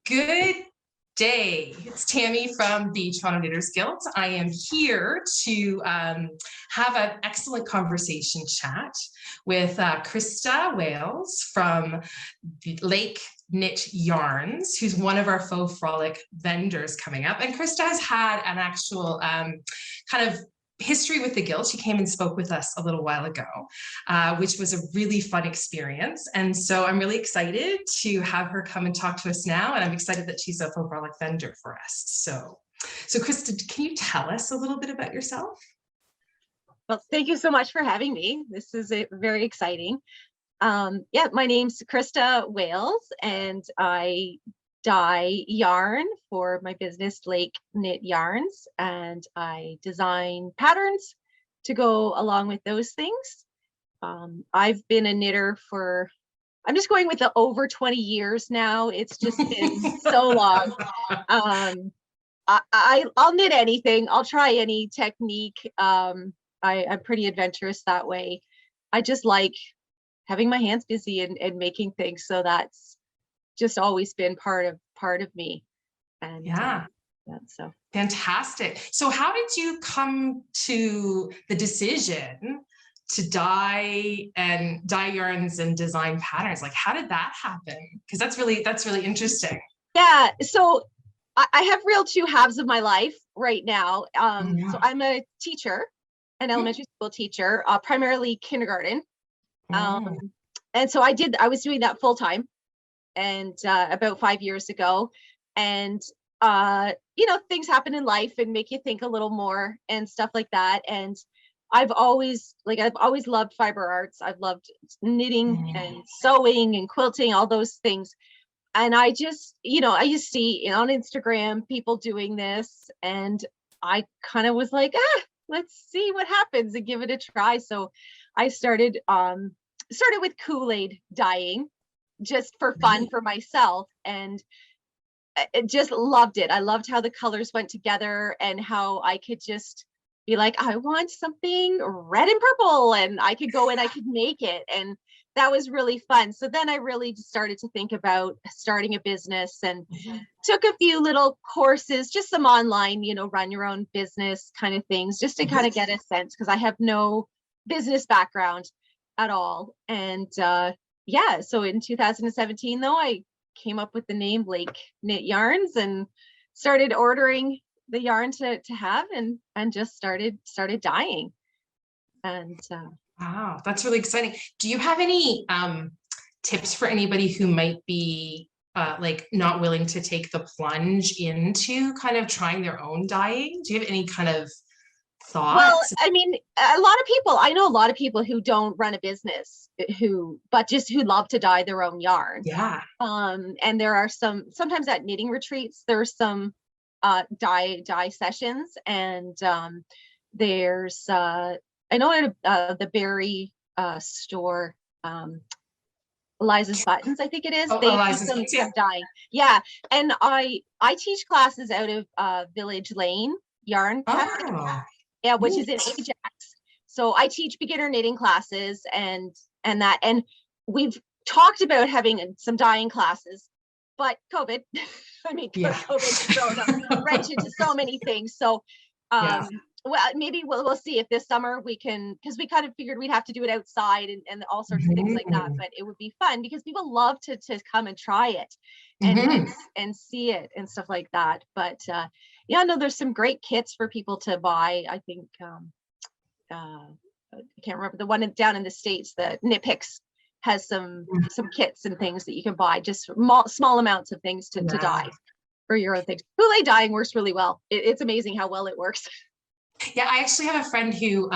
Good day. It's Tammy from the Toronto Knitters Guild. I am here to have an excellent conversation chat with Krista Wales from Lake Knit Yarns, who's one of our Faux Frolic vendors coming up. And Krista has had an actual kind of history with the Guild. She came and spoke with us a little while ago, which was a really fun experience. And so I'm really excited to have her come and talk to us now. And I'm excited that she's a Faux Frolic vendor for us. So Krista, can you tell us a little bit about yourself? Well, thank you so much for having me. This is very exciting. Yeah, my name's Krista Wales, and I dye yarn for my business, Lake Knit Yarns, and I design patterns to go along with those things. I've been a knitter for, I'm just going with the over 20 years now. It's just been so long. I'll knit anything. I'll try any technique. I'm pretty adventurous that way. I just like having my hands busy and making things. So that's just always been part of me. And yeah, so fantastic. So how did you come to the decision to dye yarns and design patterns? Like, how did that happen? Because that's really interesting. Yeah, so I have real two halves of my life right now. So I'm a teacher, an elementary school teacher, primarily kindergarten. And so I was doing that full time, and about 5 years ago, and you know, things happen in life and make you think a little more and stuff like that. And I've always loved fiber arts. I've loved knitting and sewing and quilting, all those things. And I just, you know, I used to see on Instagram people doing this, and I kind of was like, let's see what happens and give it a try. So I started with Kool-Aid dyeing, just for fun for myself, and I just loved it. I loved how the colors went together and how I could just be like, I want something red and purple, and I could go and I could make it. And that was really fun. So then I really just started to think about starting a business, and took a few little courses, just some online, you know, run your own business kind of things, just to kind of get a sense, because I have no business background at all. And yeah, so in 2017 though, I came up with the name Lake Knit Yarns and started ordering the yarn to have, and just started dyeing. And wow, that's really exciting. Do you have any tips for anybody who might be like not willing to take the plunge into kind of trying their own dyeing? Do you have any kind of thoughts? Well, I mean, I know a lot of people who don't run a business, but who love to dye their own yarn. Yeah. And there are sometimes at knitting retreats, there's some dye sessions, and there's I know at the Berry store, Eliza's Buttons, I think it is. They have some dyeing. Yeah. And I teach classes out of Village Lane Yarn Cafe. Yeah, which is in Ajax. So I teach beginner knitting classes and we've talked about having some dyeing classes, but COVID, I mean, COVID's thrown a wrench into so many things. So, well, maybe we'll see if this summer we can, because we kind of figured we'd have to do it outside and all sorts of things like that. But it would be fun because people love to come and try it and see it and stuff like that. But yeah, no, there's some great kits for people to buy. I think I can't remember the one down in the States. The Knit Picks has some kits and things that you can buy, just small amounts of things to dye for your own things. Kool-Aid dyeing works really well. It's amazing how well it works. Yeah, I actually have a friend who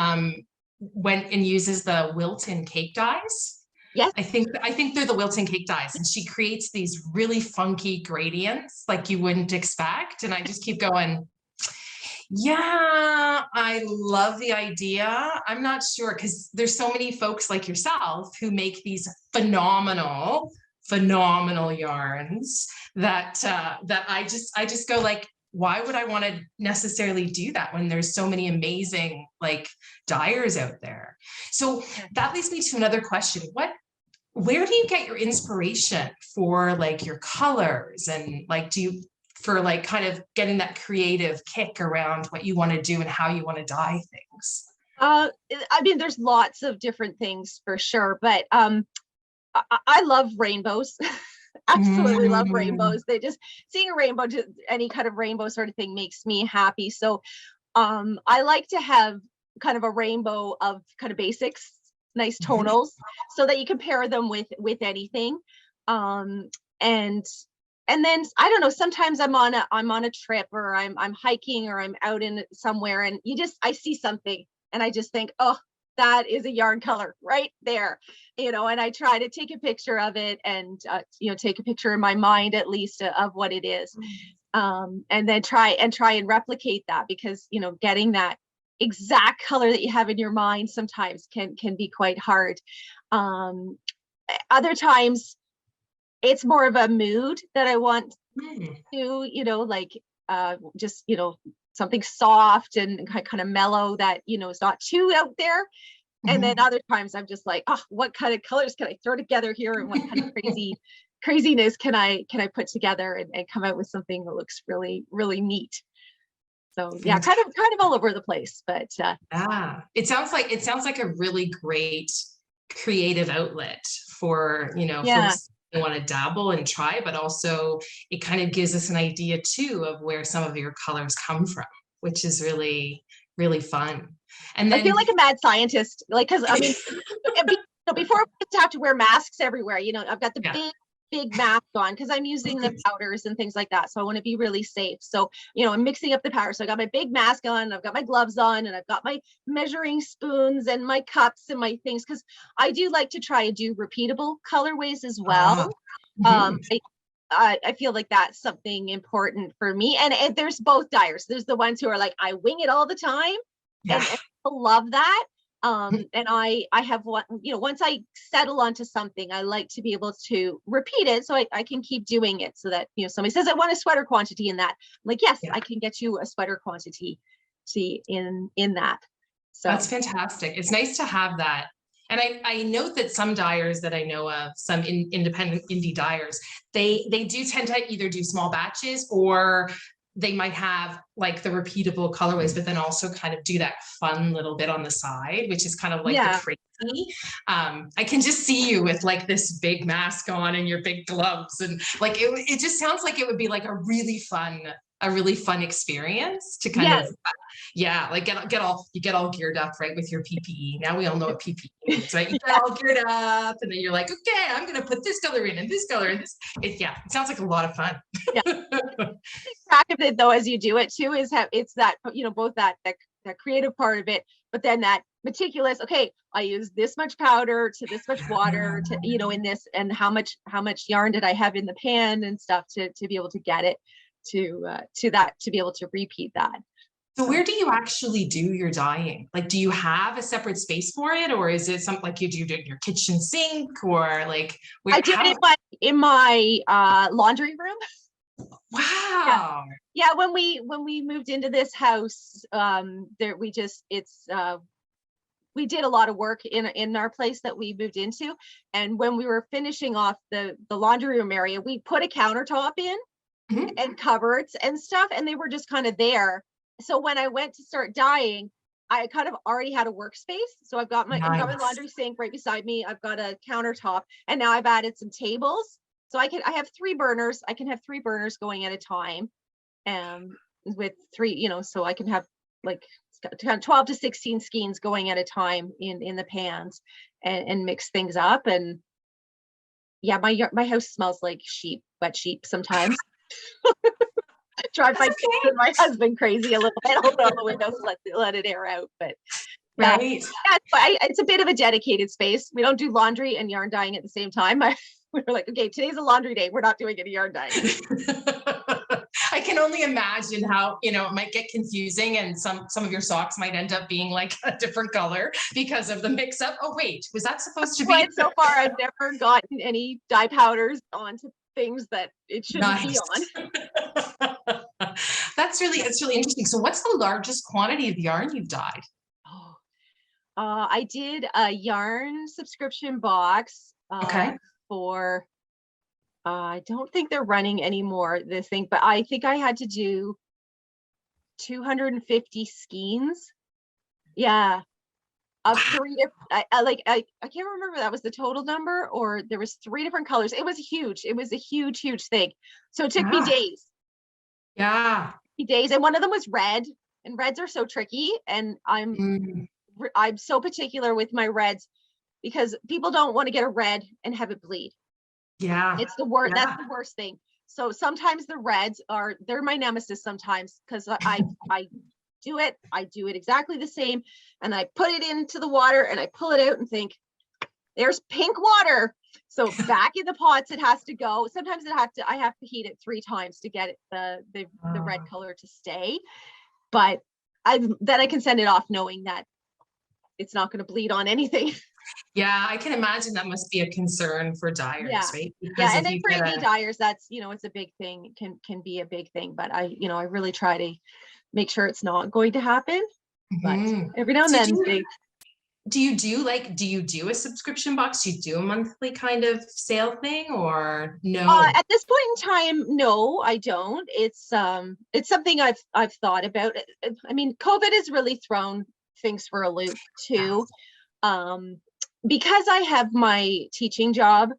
went and uses the Wilton cake dyes. Yes, I think they're the Wilton cake dyes, and she creates these really funky gradients like you wouldn't expect. And I just keep going, yeah, I love the idea. I'm not sure, because there's so many folks like yourself who make these phenomenal yarns that I just go like, why would I want to necessarily do that when there's so many amazing like dyers out there? So that leads me to another question. where do you get your inspiration for like your colors, and like for like kind of getting that creative kick around what you want to do and how you want to dye things? I mean, there's lots of different things for sure, but I love rainbows. Absolutely love rainbows. They just seeing a rainbow, just any kind of rainbow sort of thing makes me happy. So I like to have kind of a rainbow of kind of basics, nice tonals, so that you can pair them with anything. And then I don't know, sometimes I'm on a trip, or I'm hiking, or I'm out in somewhere, and I see something and I just think, oh, that is a yarn color right there, and I try to take a picture of it, and take a picture in my mind at least of what it is, and then try and replicate that, because getting that exact color that you have in your mind sometimes can be quite hard. Other times it's more of a mood that I want to, like just something soft and kind of mellow that is not too out there. And then other times I'm just like, oh, what kind of colors can I throw together here, and what kind of craziness can I put together and come out with something that looks really, really neat. So yeah, kind of all over the place, but it sounds like a really great creative outlet for folks who want to dabble and try, but also it kind of gives us an idea too of where some of your colors come from, which is really, really fun. And then, I feel like a mad scientist, like, because I mean, before we have to wear masks everywhere, I've got the big mask on because I'm using the powders and things like that. So I want to be really safe. So, I'm mixing up the powder. So I got my big mask on, I've got my gloves on, and I've got my measuring spoons and my cups and my things, because I do like to try and do repeatable colorways as well. I feel like that's something important for me. And there's both dyers. There's the ones who are like, I wing it all the time. And people love that. And I have one, once I settle onto something, I like to be able to repeat it so I can keep doing it, so that, somebody says, I want a sweater quantity in that. I'm like, yes, I can get you a sweater quantity in that. So that's fantastic. It's nice to have that. And I note that some dyers that I know of, some independent indie dyers, they do tend to either do small batches, or they might have like the repeatable colorways, but then also kind of do that fun little bit on the side, which is kind of like the crazy. I can just see you with like this big mask on and your big gloves, and like it just sounds like it would be like a really fun experience to kind of like get all geared up, right, with your PPE. Now we all know what PPE is, right? You get all geared up, and then you're like, okay, I'm gonna put this color in and this color and this. It sounds like a lot of fun. Track of it though, as you do it too, is it's that both that creative part of it, but then that meticulous. Okay, I use this much powder to this much water to in this, and how much yarn did I have in the pan and stuff to be able to get it to that, to be able to repeat that. So where do you actually do your dyeing? Like, do you have a separate space for it, or is it something like you do in your kitchen sink, or like where? I do it in my laundry room. Wow. Yeah. When we moved into this house, we did a lot of work in our place that we moved into, and when we were finishing off the laundry room area, we put a countertop in and cupboards and stuff, and they were just kind of there. So when I went to start dyeing, I kind of already had a workspace. So I've got my laundry sink right beside me. I've got a countertop, and now I've added some tables. So I have 3 burners. I can have 3 burners going at a time, with 3, so I can have like 12 to 16 skeins going at a time in the pans, and mix things up. And yeah, my house smells like wet sheep sometimes. Drive my kids and my husband crazy a little bit. Open all the windows, let it air out. But right, it's a bit of a dedicated space. We don't do laundry and yarn dyeing at the same time. We were like, okay, today's a laundry day. We're not doing any yarn dyeing. I can only imagine how it might get confusing, and some of your socks might end up being like a different color because of the mix up. Oh wait, was that supposed to be? So far, I've never gotten any dye powders onto things that it shouldn't be on. That's really interesting. So what's the largest quantity of yarn you've dyed? I did a yarn subscription box Okay. For, I don't think they're running anymore, this thing, but I think I had to do 250 skeins. Yeah. Of three different, I can't remember if that was the total number or there was 3 different colors. It was huge. It was a huge, huge thing. So it took me days. Yeah. Days. And one of them was red, and reds are so tricky. And I'm so particular with my reds because people don't want to get a red and have it bleed. Yeah. It's the worst. That's the worst thing. So sometimes the reds they're my nemesis sometimes because I do it exactly the same, and I put it into the water and I pull it out and think there's pink water. So back in the pots it has to go. Sometimes I have to heat it 3 times to get it, the red color to stay. But then I can send it off knowing that it's not going to bleed on anything. Yeah, I can imagine that must be a concern for dyers, right? Because and then for AV dyers, that's, it's a big thing. It can be a big thing, but I really try to make sure it's not going to happen. But every now and then do you do a subscription box? Do you do a monthly kind of sale thing or no? At this point in time, no, I don't. It's something I've thought about. I mean, COVID has really thrown things for a loop too. Because I have my teaching job,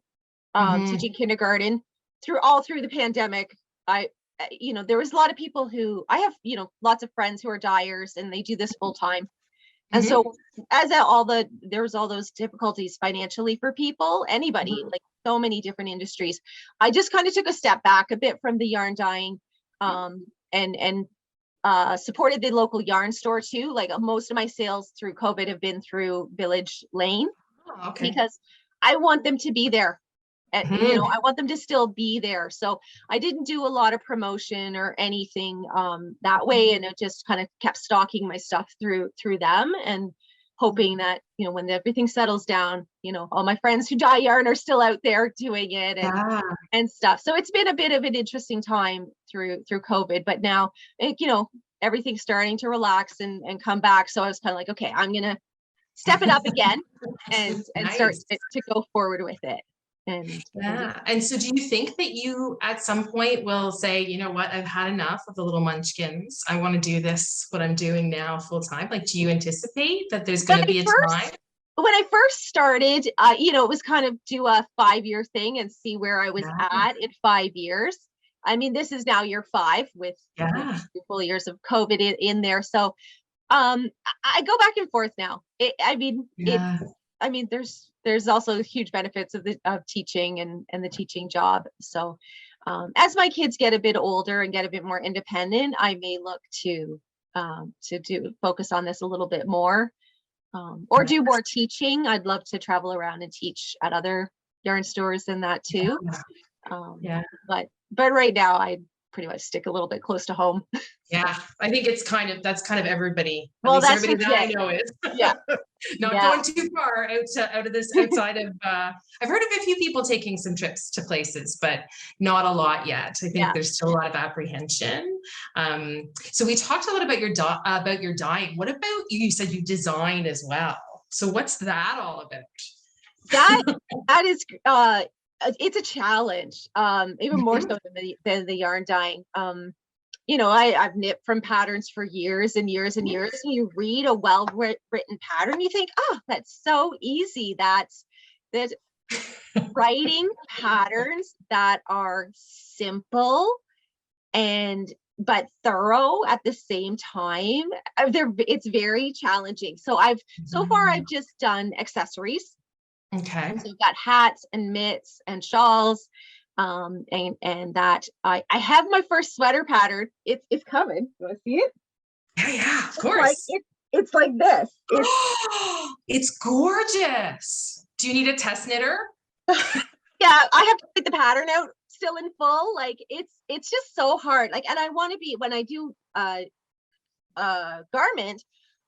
teaching kindergarten through the pandemic, there was a lot of people who I have, lots of friends who are dyers and they do this full time. And so there was all those difficulties financially for people, anybody, like so many different industries. I just kind of took a step back a bit from the yarn dyeing, and supported the local yarn store too. Like most of my sales through COVID have been through Village Lane, because I want them to be there. I want them to still be there. So I didn't do a lot of promotion or anything that way, and it just kind of kept stocking my stuff through them and hoping that when everything settles down, all my friends who dye yarn are still out there doing it and stuff. So it's been a bit of an interesting time through COVID, but now everything's starting to relax and come back. So I was kind of like, okay, I'm gonna step it up again and nice. Start to go forward with it. And so do you think that you at some point will say, you know what, I've had enough of the little munchkins, I want to do what I'm doing now full time? Like, do you anticipate that there's going to be a time? When I first started, it was kind of do a 5-year thing and see where I was at in 5 years. I mean, this is now year 5 with 2 full years of COVID in there. So I go back and forth now. There's also huge benefits of teaching and the teaching job. So as my kids get a bit older and get a bit more independent, I may look to focus on this a little bit more, or do more teaching. I'd love to travel around and teach at other yarn stores and that too. But right now I pretty much stick a little bit close to home. Yeah, I think that's kind of everybody. Well, that's everybody that I know is. Not going too far out of this outside of. I've heard of a few people taking some trips to places, but not a lot yet. I think there's still a lot of apprehension. So we talked a lot about your dyeing. What about you? You said you design as well. So what's that all about? That is. It's a challenge, even more so than the yarn dyeing. I've knit from patterns for years and years and years. And you read a well-written pattern, you think, oh, that's so easy. That's writing patterns that are simple but thorough at the same time. It's very challenging. So so far I've just done accessories. Okay. So we've got hats and mitts and shawls, and that I have my first sweater pattern. It's coming. You want to see it? Yeah, of course. It's like this. It's gorgeous. Do you need a test knitter? Yeah, I have to get the pattern out still in full. Like it's just so hard. Like, and I want to be, when I do garment,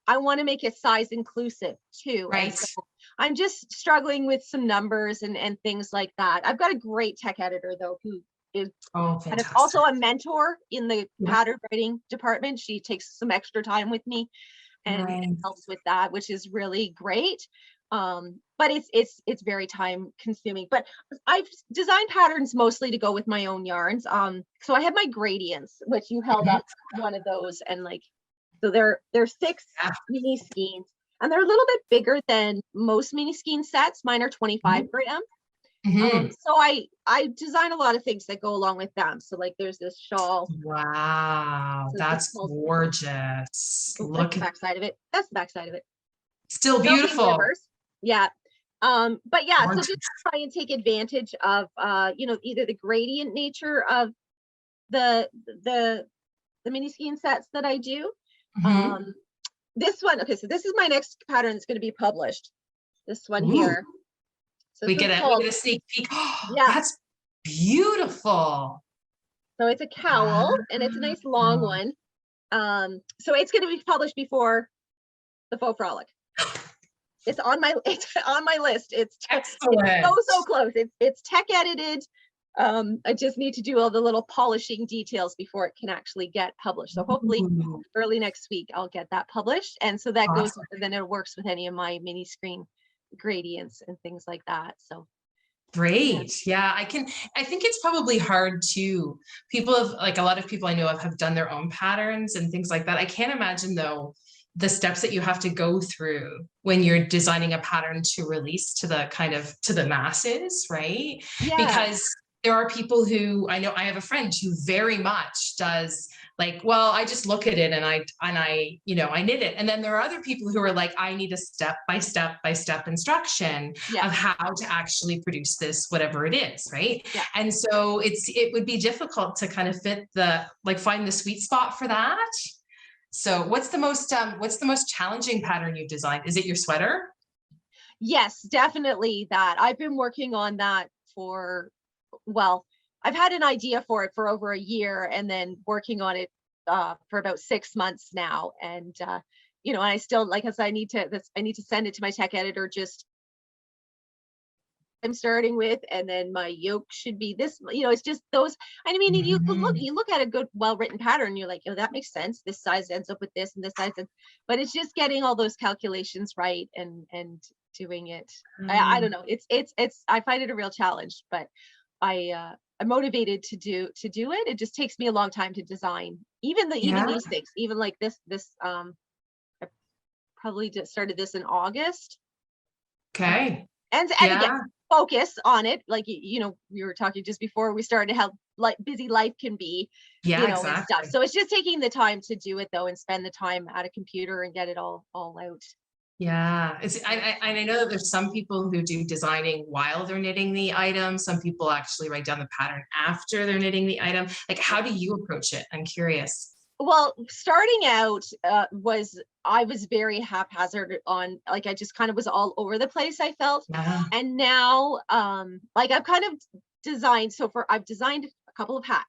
I want to make it size inclusive too. Right. So I'm just struggling with some numbers and things like that. I've got a great tech editor though, who is and it's also a mentor in the pattern writing department. She takes some extra time with me and helps with that, which is really great. But it's very time consuming. But I've designed patterns mostly to go with my own yarns. So I have my gradients, which you held up one of those, and like, so they're 6 mini skeins, and they're a little bit bigger than most mini skein sets. Mine are 25 gram. So I design a lot of things that go along with them. So like there's this shawl. Wow, So that's gorgeous. Look at the back side of it. That's the back side of it. Still beautiful. Yeah. But yeah, so just try and take advantage of either the gradient nature of the mini skein sets that I do. This one, okay, so this is my next pattern that's going to be published. This one here. So we get a sneak peek. Yeah, that's beautiful. So it's a cowl, and it's a nice long one. So it's going to be published before the Faux Frolic. It's on my list. It's so close. It's tech edited. I just need to do all the little polishing details before it can actually get published. So hopefully early next week I'll get that published. And so that goes, then it works with any of my mini screen gradients and things like that. So great. Yeah, I think it's probably hard to people have, like, a lot of people I know have done their own patterns and things like that. I can't imagine though the steps that you have to go through when you're designing a pattern to release to the masses, right? Yeah. Because there are people who I know, I have a friend who very much does like, well, I just look at it and I knit it. And then there are other people who are like, I need a step by step instruction of how to actually produce this, whatever it is. Right. Yeah. And so it would be difficult to kind of find the sweet spot for that. So what's the most challenging pattern you've designed? Is it your sweater? Yes, definitely that. I've been working on that I've had an idea for it for over a year, and then working on it for about 6 months now. And and I still, like I said, I need to send it to my tech editor. Just I'm starting with, and then my yoke should be this. It's just those. I mean, you look at a good, well-written pattern, you're like, that makes sense. This size ends up with this, and this size, but it's just getting all those calculations right and doing it. I don't know. It's I find it a real challenge, but I'm motivated to do it. It just takes me a long time to design. Even these things, even like this. I probably just started this in August. Okay. And again, focus on it. Like, we were talking just before we started how busy life can be, exactly. and stuff. So it's just taking the time to do it though, and spend the time at a computer and get it all out. Yeah, I know that there's some people who do designing while they're knitting the item. Some people actually write down the pattern after they're knitting the item. Like, how do you approach it? I'm curious. Well, starting out I was very haphazard on, like, I just kind of was all over the place, I felt. And now I've kind of designed, I've designed a couple of hats.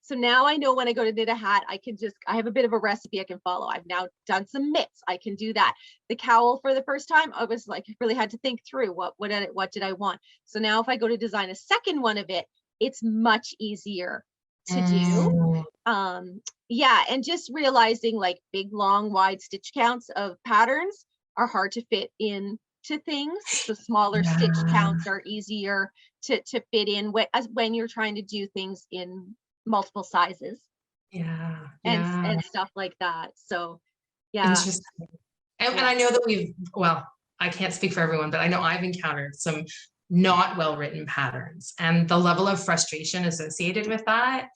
So now I know when I go to knit a hat, I have a bit of a recipe I can follow. I've now done some mitts. I can do that. The cowl, for the first time, I was like, really had to think through what did I want. So now if I go to design a second one of it, it's much easier to do. And just realizing, like, big, long, wide stitch counts of patterns are hard to fit in to things. So smaller stitch counts are easier to fit in when you're trying to do things in multiple sizes and stuff like that. So interesting. And I know that I can't speak for everyone, but I know I've encountered some not well-written patterns, and the level of frustration associated with that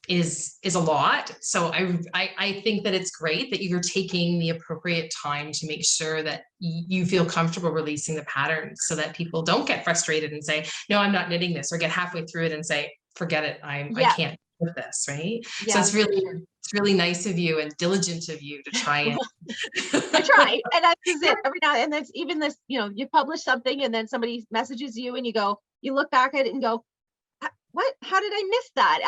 is a lot. So I think that it's great that you're taking the appropriate time to make sure that you feel comfortable releasing the pattern, so that people don't get frustrated and say, no, I'm not knitting this, or get halfway through it and say, forget it, I can't with this, right? So it's really nice of you and diligent of you to try and I try, and that's it every now and then. Even this, you publish something and then somebody messages you and you look back at it and go, what, how did I miss that?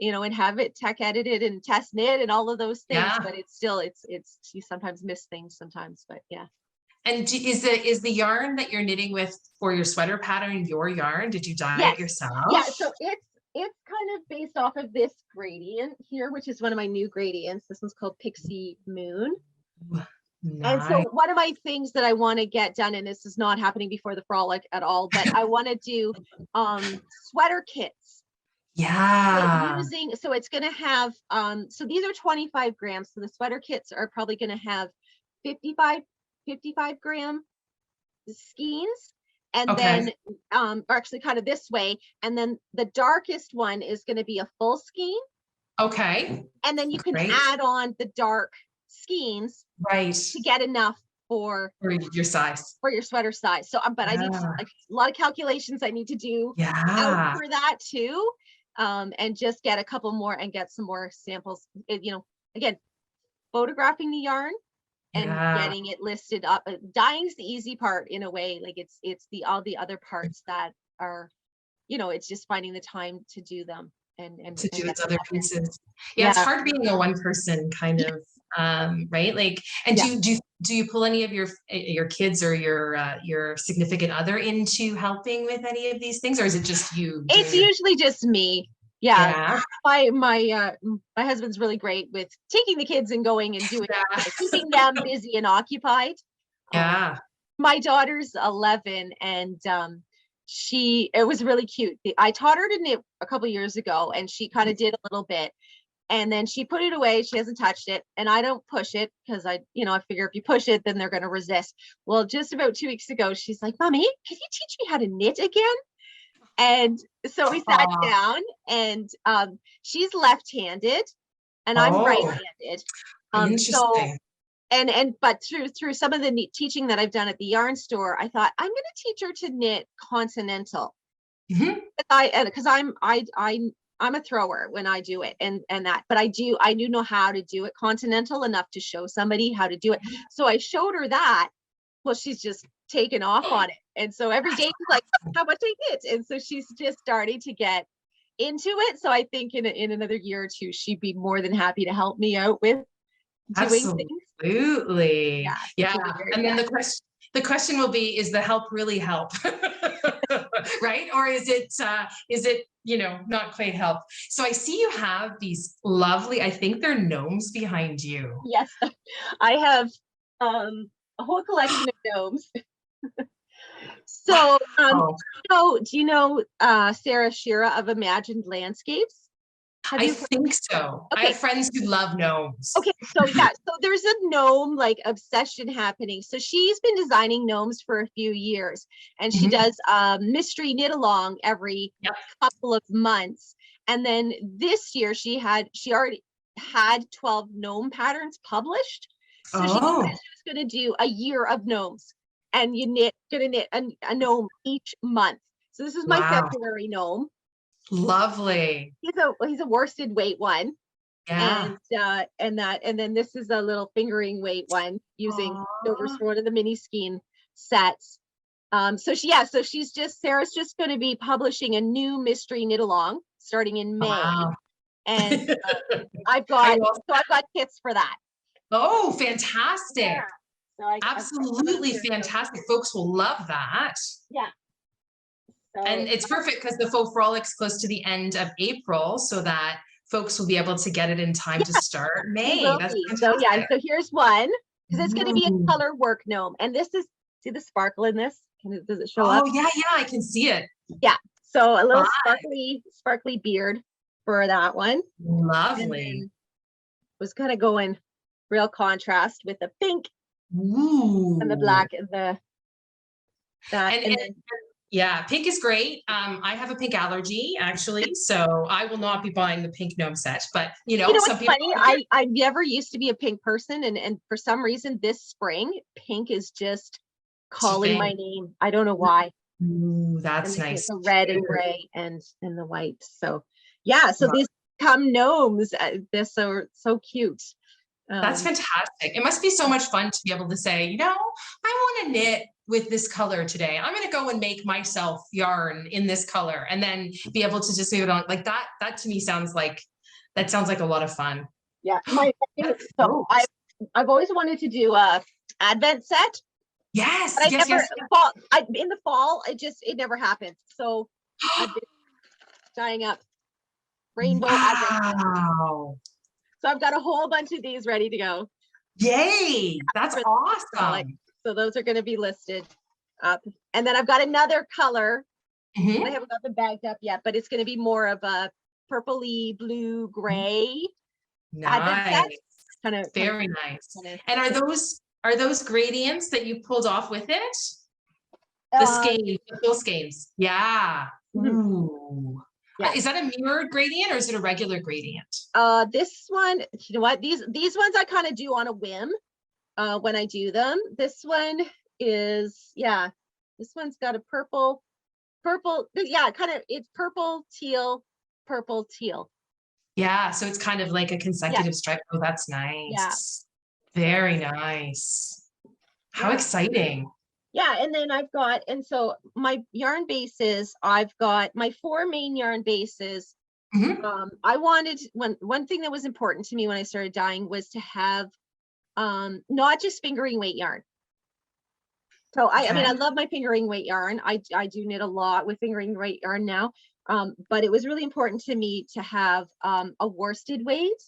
And have it tech edited and test knit and all of those things, but it's still, you sometimes miss things sometimes, but yeah. And is the yarn that you're knitting with for your sweater pattern your yarn? Did you dye it yourself? Yeah, so it's kind of based off of this gradient here, which is one of my new gradients. This one's called Pixie Moon. And so Nice. one of my things that I want to get done, and this is not happening before the frolic at all, but I want to do sweater kits. Yeah. So it's going to have, so these are 25 grams. So the sweater kits are probably going to have 55 gram skeins. And then, or actually kind of this way. And then the darkest one is going to be a full skein. Okay. And then you can add on the dark skeins to get enough for your size, for your sweater size. So, but I need a lot of calculations I need to do out for that too. And just get a couple more and get some more samples. Again, photographing the yarn and getting it listed up. Dyeing's the easy part in a way. Like it's all the other parts that are, it's just finding the time to do them and to do its other pieces. Yeah, it's hard being a one person kind of right. Like, and do you pull any of your kids or your significant other into helping with any of these things, or is it just you? It's usually just me. My husband's really great with taking the kids and going and doing keeping them busy and occupied. My daughter's 11 and it was really cute. I taught her to knit a couple years ago and she kind of did a little bit and then she put it away. She hasn't touched it and I don't push it because I figure if you push it then they're going to resist. Well, just about 2 weeks ago she's like, Mommy, can you teach me how to knit again? And so we sat down and she's left-handed and I'm right-handed. Interesting. But through some of the teaching that I've done at the yarn store, I thought I'm going to teach her to knit continental. Because I'm a thrower when I do it and that, but I do know how to do it continental enough to show somebody how to do it. So I showed her that. Well, she's just taken off on it. And so every day she's like, how much I knit? And so she's just starting to get into it. So I think in another year or two, she'd be more than happy to help me out with doing things. Absolutely. Yeah. And then the question will be, is the help really help? Right? Or is it not quite help? So I see you have these lovely, I think they're gnomes behind you. Yes. I have a whole collection of gnomes. So, do you know Sarah Shira of Imagined Landscapes? I think so. Okay. I have friends who love gnomes. Okay, so so there's a gnome obsession happening. So she's been designing gnomes for a few years, and she does mystery knit along every couple of months. And then this year she already had 12 gnome patterns published. So she was going to do a year of gnomes, and gonna knit a gnome each month. So this is my February gnome. Lovely. He's a worsted weight one. And then this is a little fingering weight one using Dover's for one of the mini skein sets. Sarah's just going to be publishing a new mystery knit along starting in May. And I've got kits for that. Oh, fantastic. Absolutely fantastic. Folks will love that. Yeah. So, and it's perfect because the faux frolic's close to the end of April, so that folks will be able to get it in time to start May. So here's one, because it's going to be a color work gnome. And this is, see the sparkle in this? Does it show up? Oh, yeah, I can see it. Yeah. So a little sparkly beard for that one. Lovely. Was kind of going real contrast with the pink and the black and yeah, pink is great. I have a pink allergy, actually, so I will not be buying the pink gnome set. But some people. Funny, I never used to be a pink person, and for some reason this spring, pink is just calling my name. I don't know why. Ooh, that's nice. The red and gray and the white. So these come gnomes. They're so cute. That's fantastic. It must be so much fun to be able to say, I want to knit with this color today. I'm going to go and make myself yarn in this color, and then be able to just leave it on like that. That to me sounds like a lot of fun. Yeah. I've always wanted to do a Advent set. Yes. But in the fall, it never happened. So I've been dyeing up rainbow Advent sets. So I've got a whole bunch of these ready to go. Yay, that's awesome. So those are going to be listed up. And then I've got another color. I haven't got them bagged up yet, but it's going to be more of a purpley blue gray. Nice. Very nice. And are those gradients that you pulled off with it? The skeins, the full skeins. Yeah. Ooh. Yeah. Is that a mirrored gradient or is it a regular gradient? This one, you know what? These ones I kind of do on a whim when I do them. This one is, yeah, this one's got a purple, yeah, it's purple, teal. Yeah, so it's kind of like a consecutive stripe. Oh, that's nice. Yeah. Very nice. How exciting. Yeah, and then and so my yarn bases, I've got my 4 main yarn bases. I wanted, one thing that was important to me when I started dyeing was to have not just fingering weight yarn. So I mean, I love my fingering weight yarn. I do knit a lot with fingering weight yarn now. But it was really important to me to have a worsted weight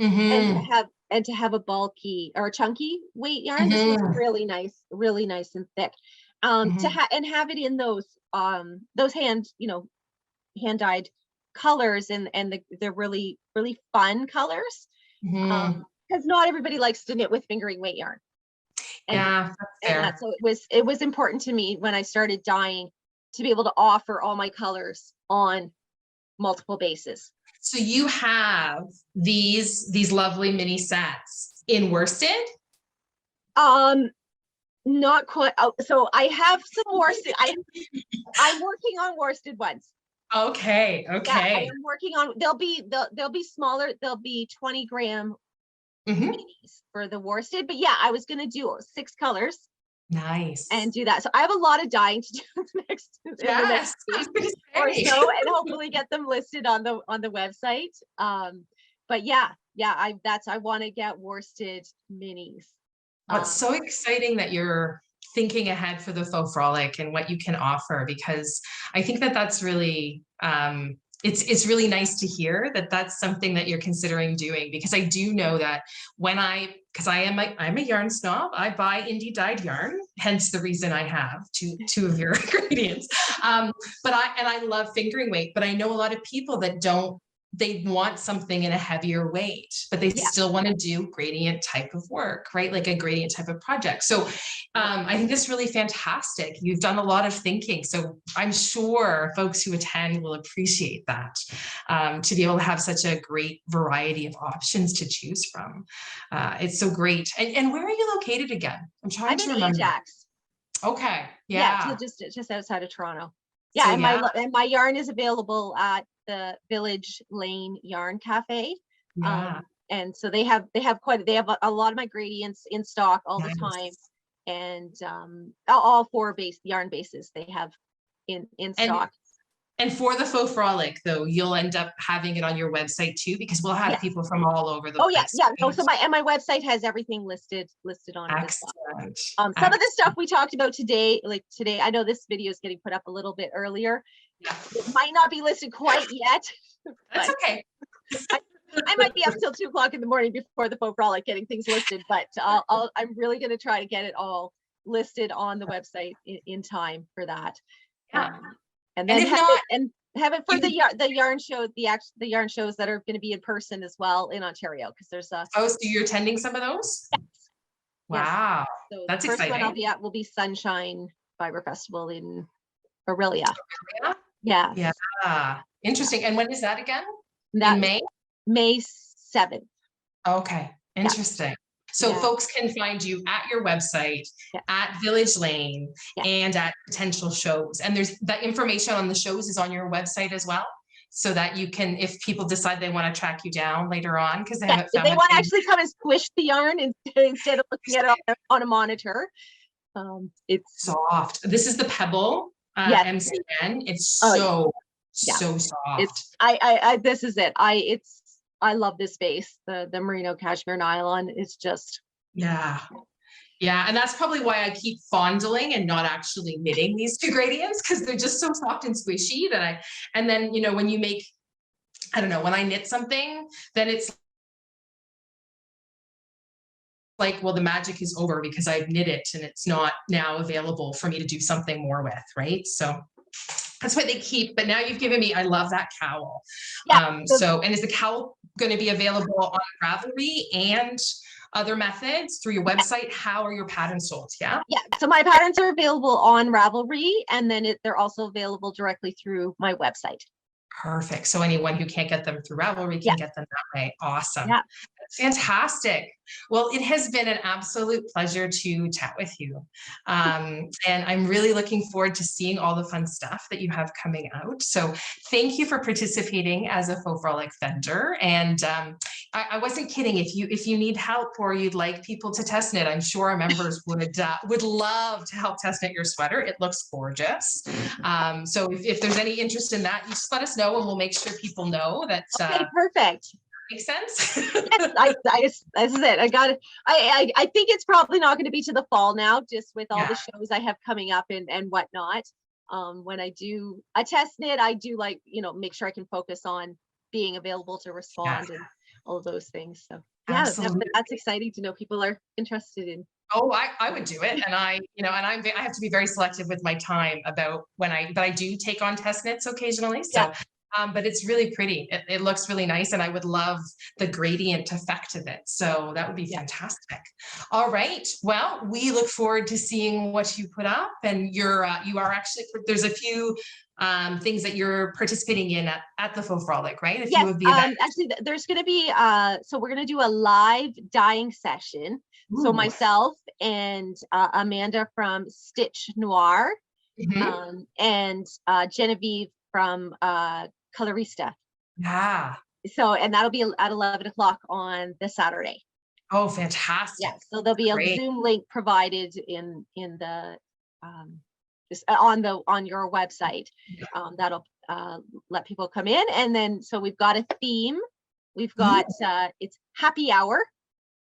and to have a bulky or a chunky weight yarn. This was really nice and thick. To have it in those hand dyed colors and they're really fun colors. Because not everybody likes to knit with fingering weight yarn. So it was important to me when I started dyeing to be able to offer all my colors on multiple bases. So you have these lovely mini sets in worsted? Not quite. So I have some worsted. I'm working on worsted ones. Okay. Yeah, I am working on. They'll be smaller. They'll be 20-gram minis for the worsted. But yeah, I was going to do 6 colors. Nice. And do that. So I have a lot of dyeing to do in the next week or so, and hopefully get them listed on the website. But yeah, I want to get worsted minis. It's so exciting that you're thinking ahead for the faux frolic and what you can offer, because I think that that's really it's really nice to hear that that's something that you're considering doing, because I do know that because I'm a yarn snob, I buy indie dyed yarn, hence the reason I have two of your ingredients. But I love fingering weight, but I know a lot of people that they want something in a heavier weight, but they still want to do gradient type of work, right? Like a gradient type of project. So I think that's really fantastic. You've done a lot of thinking. So I'm sure folks who attend will appreciate that, to be able to have such a great variety of options to choose from. It's so great. And where are you located again? I'm trying to remember. Ajax. Okay. Yeah. Just outside of Toronto. Yeah. So, and my yarn is available at the Village Lane Yarn Cafe. And so they have a lot of my gradients in stock all the time, and all 4 yarn bases they have in stock. And for the faux frolic, though, you'll end up having it on your website too, because we'll have people from all over the place. Yeah. No, so my website has everything listed on it as well. Some of the stuff we talked about today, I know this video is getting put up a little bit earlier. It might not be listed quite yet. That's okay. I might be up till 2 o'clock in the morning before the faux frolic getting things listed, but I'm really going to try to get it all listed on the website in time for that. And then have it for the yarn show, the yarn shows that are going to be in person as well in Ontario, because there's so you're attending some of those? Yes. Wow. So that's the first exciting. one I'll be at will be Sunshine Fibre Festival in Aurelia. Yeah. Interesting. And when is that again? In May? May 7th. Okay. Interesting. So folks can find you at your website, at Village Lane, and at potential shows. And there's that information on the shows is on your website as well, so that you can, if people decide they want to track you down later on, because they haven't found they want to actually come and squish the yarn instead of looking at it on a monitor. It's soft. This is the Pebble MCN. It's so soft. This is it. I love this base, the merino cashmere nylon. It's just and that's probably why I keep fondling and not actually knitting these 2 gradients, because they're just so soft and squishy and then when you make, I don't know, when I knit something, then it's like, well, the magic is over because I've knit it and it's not now available for me to do something more with, right? So that's what they keep. But now you've given me, I love that cowl. Yeah. So, and is the cowl going to be available on Ravelry and other methods through your website? How are your patterns sold? Yeah. Yeah. So my patterns are available on Ravelry, and then they're also available directly through my website. Perfect. So anyone who can't get them through Ravelry can get them that way. Awesome. Yeah. Fantastic. Well, it has been an absolute pleasure to chat with you. And I'm really looking forward to seeing all the fun stuff that you have coming out. So thank you for participating as a Faux Frolic vendor. And I wasn't kidding. If you need help or you'd like people to test knit, I'm sure our members would love to help test knit your sweater. It looks gorgeous. So if there's any interest in that, you just let us know and we'll make sure people know that. Okay, perfect. Makes sense. Yes, this is it. I got it. I think it's probably not going to be to the fall now, just with all the shows I have coming up and whatnot. When I do a test knit, I do like, make sure I can focus on being available to respond and all of those things. So yeah, that's exciting to know people are interested in. Oh, I would do it. And I have to be very selective with my time about but I do take on test knits occasionally. So but it's really pretty. It looks really nice. And I would love the gradient effect of it. So that would be fantastic. All right. Well, we look forward to seeing what you put up. And you are actually, there's a few things that you're participating in at the Faux Frolic, right? A few of the events. Actually, there's going to be, so we're going to do a live dyeing session. Ooh. So myself and Amanda from Stitch Noir and Genevieve from Colorista. Yeah. So, and that'll be at 11 o'clock on the Saturday. Oh, fantastic. Yeah. So there'll be a Zoom link provided in the on your website. That'll let people come in. And then, so we've got a theme. We've got it's happy hour.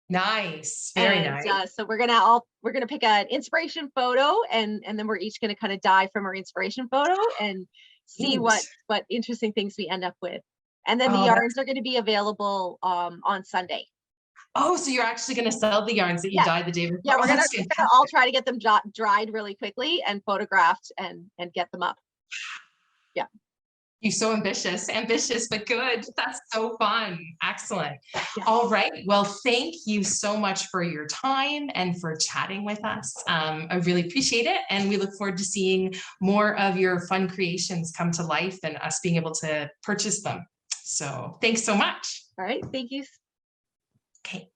Nice. Very nice. So we're gonna pick an inspiration photo and then we're each gonna kind of dye from our inspiration photo and see what interesting things we end up with. And then the yarns are going to be available on Sunday. Oh, so you're actually going to sell the yarns that you dyed the day before? Yeah, we're gonna all try to get them dried really quickly and photographed and get them up. Yeah. You're so ambitious, but good. That's so fun. Excellent. Yeah. All right. Well, thank you so much for your time and for chatting with us. I really appreciate it. And we look forward to seeing more of your fun creations come to life and us being able to purchase them. So thanks so much. All right. Thank you. Okay.